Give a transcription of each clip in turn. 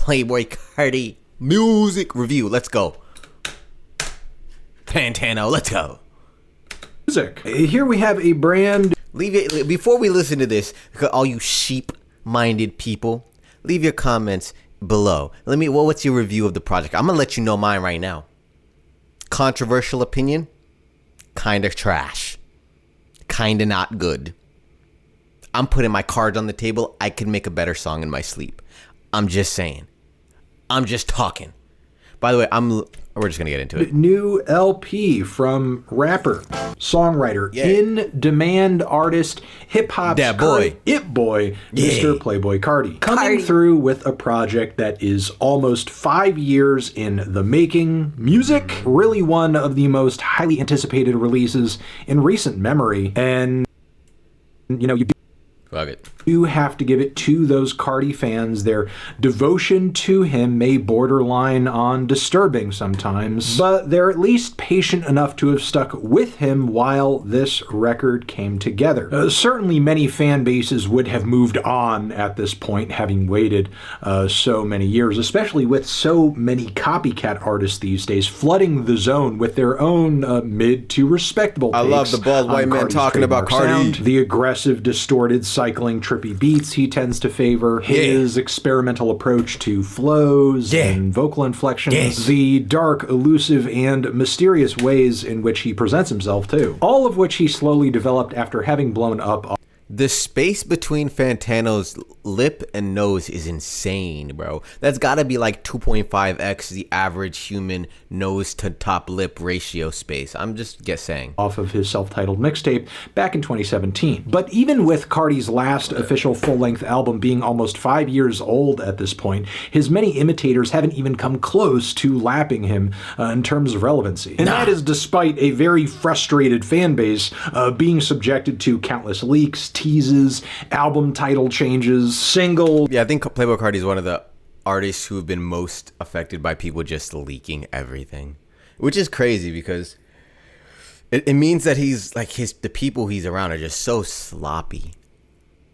Playboi Carti music review. Let's go. Fantano, let's go. Music. Here we have a brand. Leave it before we listen to this. All you sheep-minded people, leave your comments below. What's your review of the project? I'm gonna let you know mine right now. Controversial opinion, kind of trash, kind of not good. I'm putting my cards on the table. I can make a better song in my sleep. I'm just saying. I'm just talking. By the way, we're just gonna get into it. New LP from rapper, songwriter, in-demand artist, hip-hop boy, Mr. Playboi Carti. Coming through with a project that is almost 5 years in the making. Music, really one of the most highly anticipated releases in recent memory. And, you have to give it to those Carti fans. Their devotion to him may borderline on disturbing sometimes, but they're at least patient enough to have stuck with him while this record came together. Certainly many fan bases would have moved on at this point, having waited so many years, especially with so many copycat artists these days flooding the zone with their own mid to respectable takes. I love the bald white man talking about Carti. The aggressive, distorted, cycling, trippy beats he tends to favor, his experimental approach to flows and vocal inflections, the dark, elusive, and mysterious ways in which he presents himself too. All of which he slowly developed after having blown up. The space between Fantano's lip and nose is insane, bro. That's gotta be like 2.5x the average human nose to top lip ratio space. I'm just saying. Off of his self-titled mixtape back in 2017. But even with Carti's last official full-length album being almost 5 years old at this point, his many imitators haven't even come close to lapping him in terms of relevancy. And that is despite a very frustrated fan base being subjected to countless leaks, teases, album title changes, singles. Yeah, I think Playboi Carti is one of the artists who have been most affected by people just leaking everything, which is crazy because it means that he's like the people he's around are just so sloppy.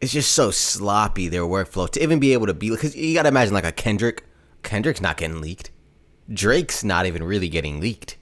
It's just so sloppy, their workflow, to even be able to be, because you gotta imagine like a Kendrick's not getting leaked. Drake's not even really getting leaked.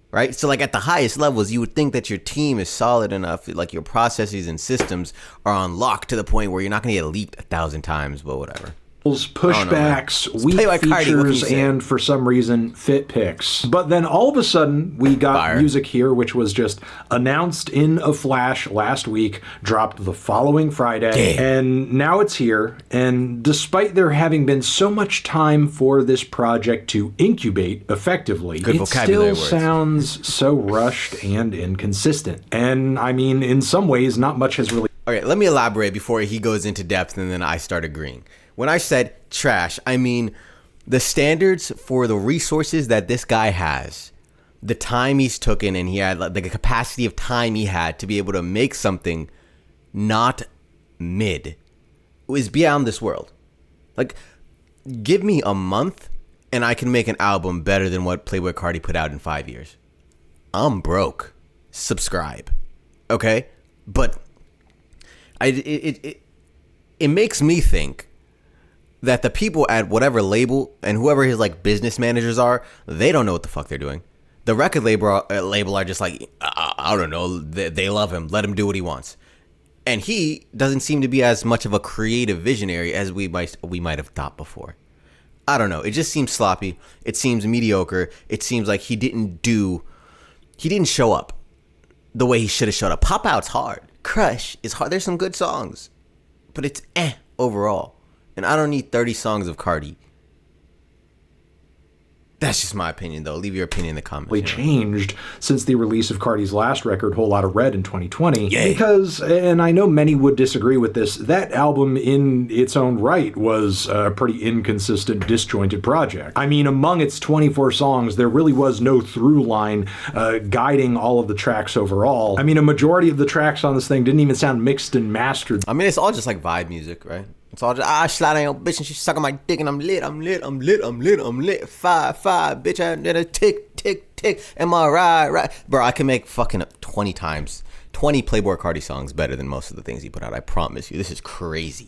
Right? So like at the highest levels, you would think that your team is solid enough, like your processes and systems are on lock to the point where you're not going to get leaked 1,000 times, but whatever. Pushbacks, weak features, and for some reason, fit picks. But then all of a sudden, we got music here, which was just announced in a flash last week, dropped the following Friday, and now it's here. And despite there having been so much time for this project to incubate effectively, it still sounds so rushed and inconsistent. And I mean, in some ways, not much has really... Okay, let me elaborate before he goes into depth and then I start agreeing. When I said trash, I mean the standards for the resources that this guy has, the time he's taken, and he had the capacity of time he had to be able to make something not mid, is beyond this world. Like, give me a month and I can make an album better than what Playboi Carti put out in 5 years. I'm broke. Subscribe. Okay? But it makes me think that the people at whatever label and whoever his like business managers are, they don't know what the fuck they're doing. The record label are just like, I don't know, they love him. Let him do what he wants. And he doesn't seem to be as much of a creative visionary as we might have thought before. I don't know. It just seems sloppy. It seems mediocre. It seems like he didn't show up the way he should have showed up. Pop Out's hard. Crush is hard. There's some good songs, but it's overall. And I don't need 30 songs of Carti. That's just my opinion, though. Leave your opinion in the comments. Changed since the release of Carti's last record, Whole Lotta Red, in 2020. Because, and I know many would disagree with this, that album in its own right was a pretty inconsistent, disjointed project. I mean, among its 24 songs, there really was no through line guiding all of the tracks overall. I mean, a majority of the tracks on this thing didn't even sound mixed and mastered. I mean, it's all just like vibe music, right? It's all just, slide on your bitch and she's sucking my dick and I'm lit. 5, bitch, I did a tick, tick, tick. Am I right? Bro, I can make fucking 20 Playboi Carti songs better than most of the things he put out. I promise you. This is crazy.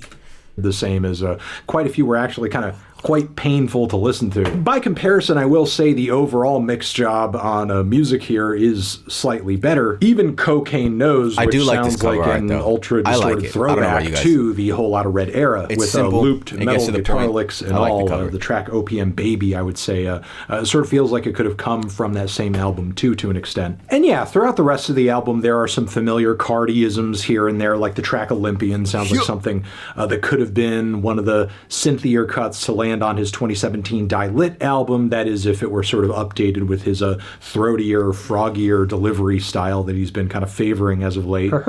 The same as quite a few were actually kind of quite painful to listen to. By comparison, I will say the overall mix job on music here is slightly better. Even Cocaine Knows, which sounds like an ultra distorted throwback to the Whole Lotta Red era, with looped metal guitar licks and all. The track OPM Baby, I would say, sort of feels like it could have come from that same album too, to an extent. And yeah, throughout the rest of the album, there are some familiar Carti'isms here and there, like the track Olympian sounds like something that could have been one of the synthier cuts to land on his 2017 Die Lit album. That is, if it were sort of updated with his throatier, froggier delivery style that he's been kind of favoring as of late. But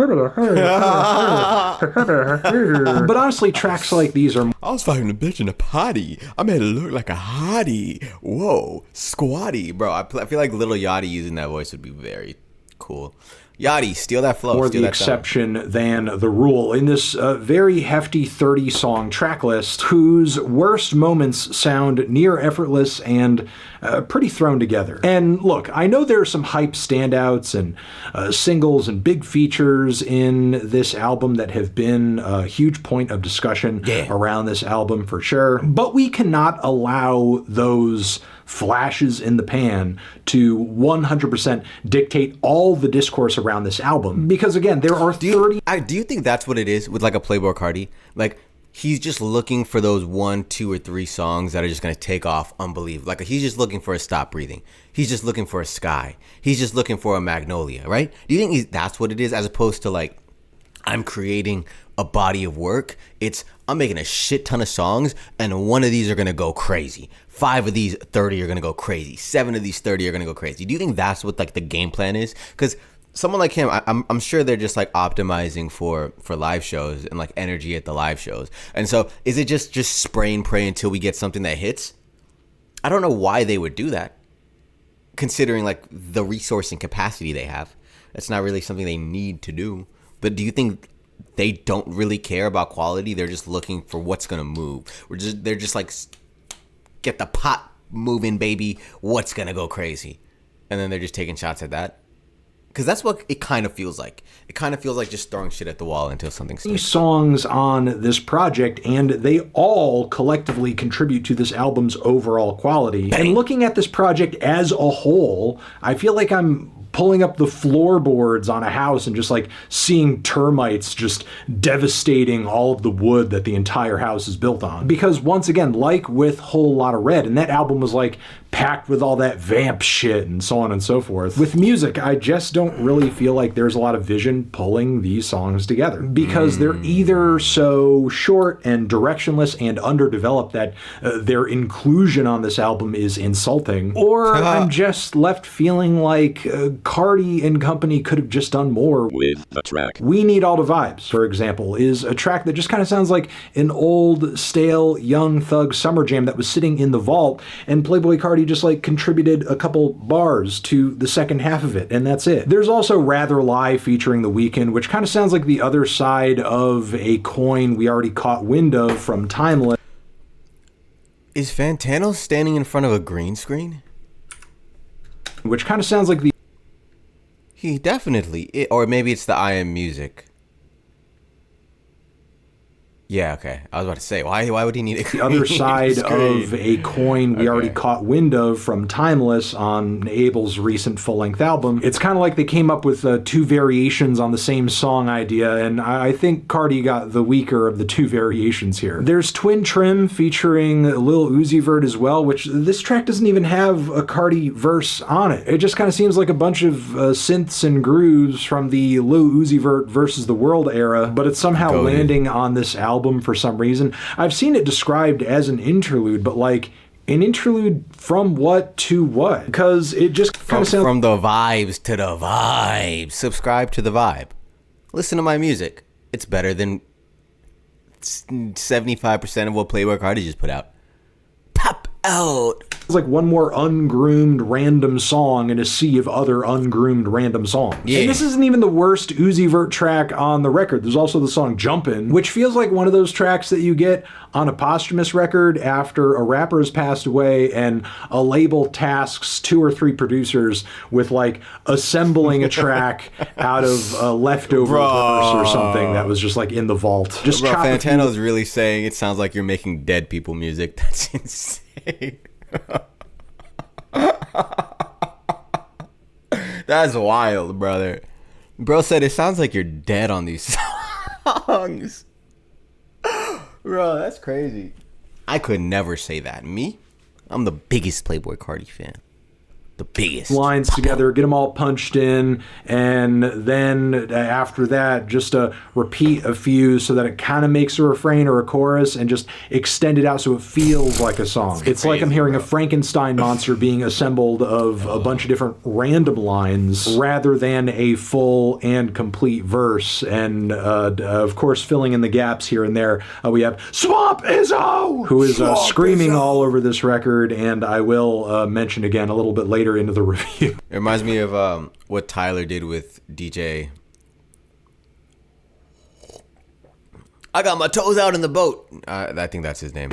honestly, tracks like these are... I was fighting a bitch in a potty. I made it look like a hottie. Whoa, squatty. Bro, I feel like Lil Yachty using that voice would be very cool. Yachty, steal that flow. More the exception than the rule in this very hefty 30-song track list, whose worst moments sound near effortless and pretty thrown together. And look, I know there are some hype standouts and singles and big features in this album that have been a huge point of discussion around this album for sure, but we cannot allow those flashes in the pan to 100% dictate all the discourse around this album. Because again, there are 30... Do you think that's what it is with like a Playboi Carti? Like, he's just looking for those 1, 2, or 3 songs that are just going to take off unbelievable. Like, he's just looking for a Stop Breathing. He's just looking for a Sky. He's just looking for a Magnolia, right? Do you think that's what it is, as opposed to like, I'm creating a body of work? It's, I'm making a shit ton of songs, and 1 of these are going to go crazy. 5 of these 30 are going to go crazy. 7 of these 30 are going to go crazy. Do you think that's what like the game plan is? Because someone like him, I'm sure they're just like optimizing for live shows and like energy at the live shows. And so is it just spray and pray until we get something that hits? I don't know why they would do that, considering like the resource and capacity they have. That's not really something they need to do. But do you think they don't really care about quality? They're just looking for what's going to move. They're just like, get the pot moving, baby. What's going to go crazy? And then they're just taking shots at that. Because that's what it kind of feels like. It kind of feels like just throwing shit at the wall until something sticks. These songs on this project, and they all collectively contribute to this album's overall quality. Bang. And looking at this project as a whole, I feel like I'm pulling up the floorboards on a house and just like seeing termites just devastating all of the wood that the entire house is built on. Because once again, like with Whole Lotta Red, and that album was like packed with all that vamp shit and so on and so forth. With music, I just don't really feel like there's a lot of vision pulling these songs together, because they're either so short and directionless and underdeveloped that their inclusion on this album is insulting, or I'm just left feeling like Carti and company could have just done more with the track. We Need All the Vibes, for example, is a track that just kind of sounds like an old, stale, Young Thug summer jam that was sitting in the vault, and Playboi Carti just like contributed a couple bars to the second half of it, and that's it. There's also Rather Lie featuring The Weeknd, which kind of sounds like the other side of a coin we already caught wind of from Timeless. Is Fantano standing in front of a green screen? Which kind of sounds like the... He definitely... Or maybe it's the I Am Music. Yeah, okay. I was about to say, why would he need a the other side of a coin we already caught wind of from Timeless on Abel's recent full-length album. It's kind of like they came up with 2 variations on the same song idea, and I think Carti got the weaker of the 2 variations here. There's Twin Trim featuring Lil Uzi Vert as well, which this track doesn't even have a Carti verse on it. It just kind of seems like a bunch of synths and grooves from the Lil Uzi Vert versus the World era, but it's somehow landing on this album for some reason. I've seen it described as an interlude, but like an interlude from what to what? Because it just kind of sounds... From the vibes to the vibe. Subscribe to the vibe. Listen to my music. It's better than 75% of what Playboi Carti just put out. Pop out It's like one more ungroomed random song in a sea of other ungroomed random songs. Yeah. And this isn't even the worst Uzi Vert track on the record. There's also the song Jumpin', which feels like one of those tracks that you get on a posthumous record after a rapper has passed away and a label tasks 2 or 3 producers with like assembling a track out of a leftover verse or something that was just like in the vault. Just Fantano's really saying it sounds like you're making dead people music. That's insane. That's wild, brother. Bro said it sounds like you're dead on these songs. Bro, that's crazy. I could never say that. Me? I'm the biggest Playboi Carti fan. The biggest. Lines together, get them all punched in, and then after that, just repeat a few so that it kind of makes a refrain or a chorus and just extend it out so it feels like a song. It's like I'm hearing a Frankenstein monster being assembled of a bunch of different random lines rather than a full and complete verse. And of course, filling in the gaps here and there, we have Swamp Izzo, who is screaming all over this record, and I will mention again a little bit later into the review. It reminds me of what Tyler did with DJ. I got my toes out in the boat. I think that's his name.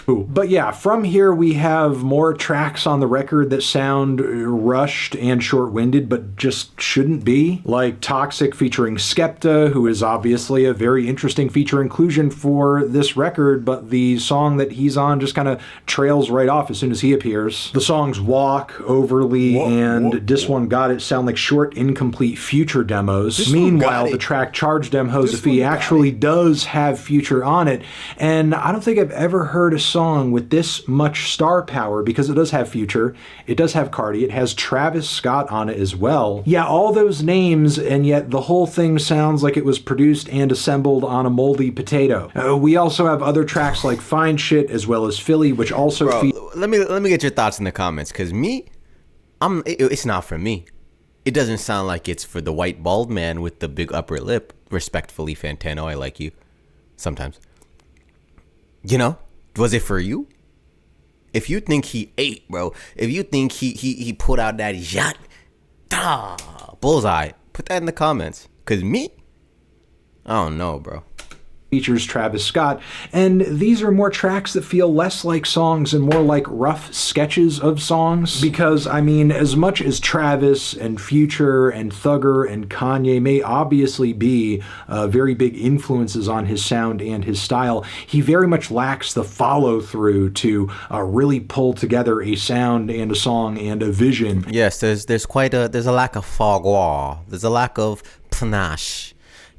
But yeah, from here we have more tracks on the record that sound rushed and short-winded, but just shouldn't be. Like Toxic featuring Skepta, who is obviously a very interesting feature inclusion for this record, but the song that he's on just kind of trails right off as soon as he appears. The songs Walk, Overly, and This One Got It sound like short, incomplete Future demos. Meanwhile, the track Charge Dem Josephi actually does have Future on it, and I don't think I've ever heard a song with this much star power, because it does have Future, it does have Carti, it has Travis Scott on it as well. Yeah, all those names, and yet the whole thing sounds like it was produced and assembled on a moldy potato. We also have other tracks like Fine Shit as well as Philly, which also let me get your thoughts in the comments, because it's not for me. It doesn't sound like it's for the white bald man with the big upper lip. Respectfully, Fantano, I like you sometimes. You know? Was it for you? If you think he ate, bro, if you think he put out that yacht, bullseye, put that in the comments. Because me, I don't know, bro. Features Travis Scott, and these are more tracks that feel less like songs and more like rough sketches of songs, because I mean, as much as Travis and Future and Thugger and Kanye may obviously be very big influences on his sound and his style, he very much lacks the follow-through to really pull together a sound and a song and a vision. Yes, there's a lack of fogwa, there's a lack of panache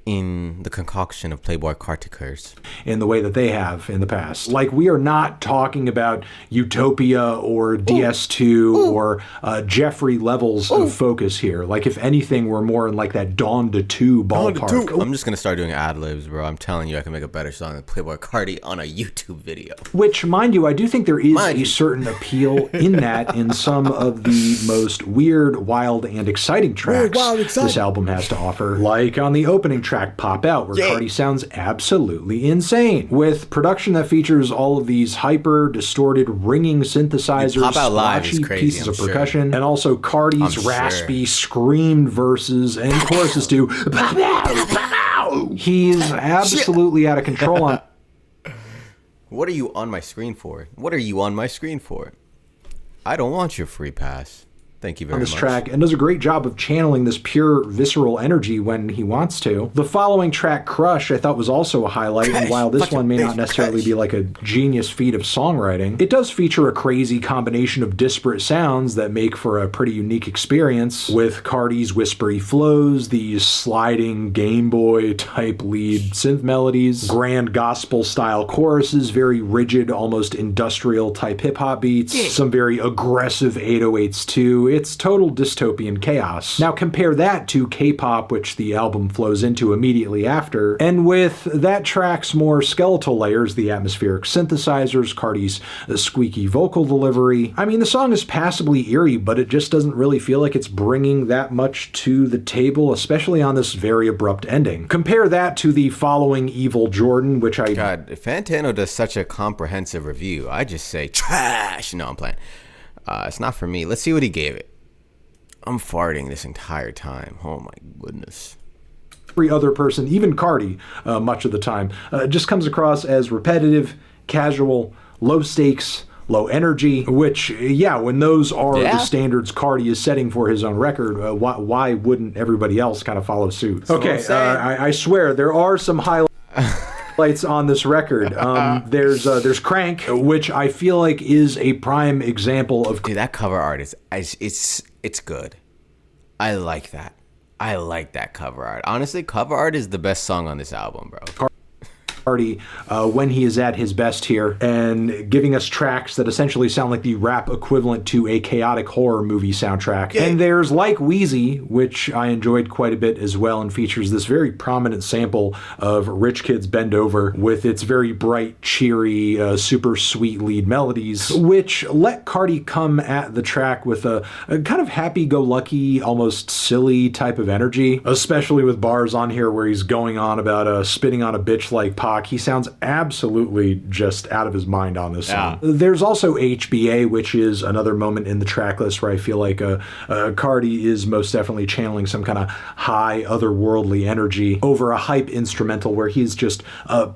in the concoction of Playboi Carti'S in the way that they have in the past. Like, we are not talking about Utopia or DS2 or Jeffrey levels of focus here. Like, if anything, we're more in like that Dawn to 2 ballpark. I'm just gonna start doing ad-libs, bro. I'm telling you, I can make a better song than Playboi Carti on a YouTube video. Which, mind you, I do think there is a certain appeal in that in some of the most weird, wild, and exciting tracks this album has to offer. Like on the opening track, Pop Out, where Carti sounds absolutely insane, with production that features all of these hyper distorted ringing synthesizers, splotchy pieces of percussion, and also Carti's raspy screamed verses and choruses to he's absolutely out of control on. What are you on my screen for? What are you on my screen for? I don't want your free pass. Thank you very much. On this track, and does a great job of channeling this pure visceral energy when he wants to. The following track, Crush, I thought was also a highlight, and while this one may not necessarily be like a genius feat of songwriting, it does feature a crazy combination of disparate sounds that make for a pretty unique experience, with Carti's whispery flows, these sliding Game Boy type lead synth melodies, grand gospel style choruses, very rigid, almost industrial type hip hop beats, some very aggressive 808s too, 2, it's total dystopian chaos. Now compare that to K-pop, which the album flows into immediately after, and with that track's more skeletal layers, the atmospheric synthesizers, Carti's squeaky vocal delivery. I mean, the song is passably eerie, but it just doesn't really feel like it's bringing that much to the table, especially on this very abrupt ending. Compare that to the following Evil Jordan, which God, Fantano does such a comprehensive review. I just say trash. No, I'm playing. It's not for me. Let's see what he gave it. I'm farting this entire time. Oh my goodness. Every other person, even Carti, much of the time, just comes across as repetitive, casual, low stakes, low energy, which, yeah, when those are the standards Carti is setting for his own record, why wouldn't everybody else kind of follow suit? Okay, I swear, there are some highlights on this record. There's Crank, which I feel like is a prime example of... Dude, that cover art it's good. I like that. I like that cover art. Honestly, cover art is the best song on this album, bro. Carti when he is at his best here, and giving us tracks that essentially sound like the rap equivalent to a chaotic horror movie soundtrack. Yeah. And there's Like Wheezy, which I enjoyed quite a bit as well, and features this very prominent sample of Rich Kids Bend Over with its very bright, cheery, super sweet lead melodies, which let Carti come at the track with a kind of happy-go-lucky, almost silly type of energy, especially with bars on here where he's going on about spitting on a bitch like Pac. He sounds absolutely just out of his mind on this song. There's also HBA, which is another moment in the track list where I feel like Carti is most definitely channeling some kind of high, otherworldly energy over a hype instrumental where he's just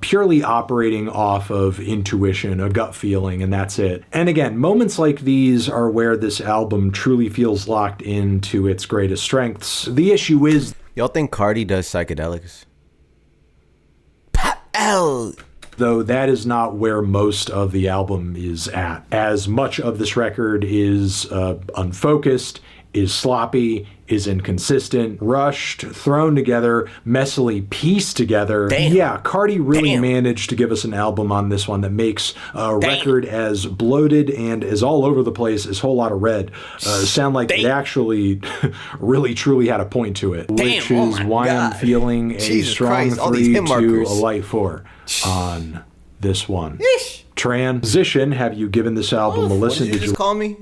purely operating off of intuition, a gut feeling, and that's it. And again, moments like these are where this album truly feels locked into its greatest strengths. The issue is... Y'all think Carti does psychedelics? Though that is not where most of the album is at. As much of this record is unfocused, is sloppy, is inconsistent, rushed, thrown together, messily pieced together. Damn. Yeah, Carti really managed to give us an album on this one that makes a record as bloated and as all over the place as Whole Lotta Red sound like it actually really truly had a point to it, which is why I'm feeling a strong 3 to a light 4 on this one. Transition, have you given this album a listen? Did you just call me?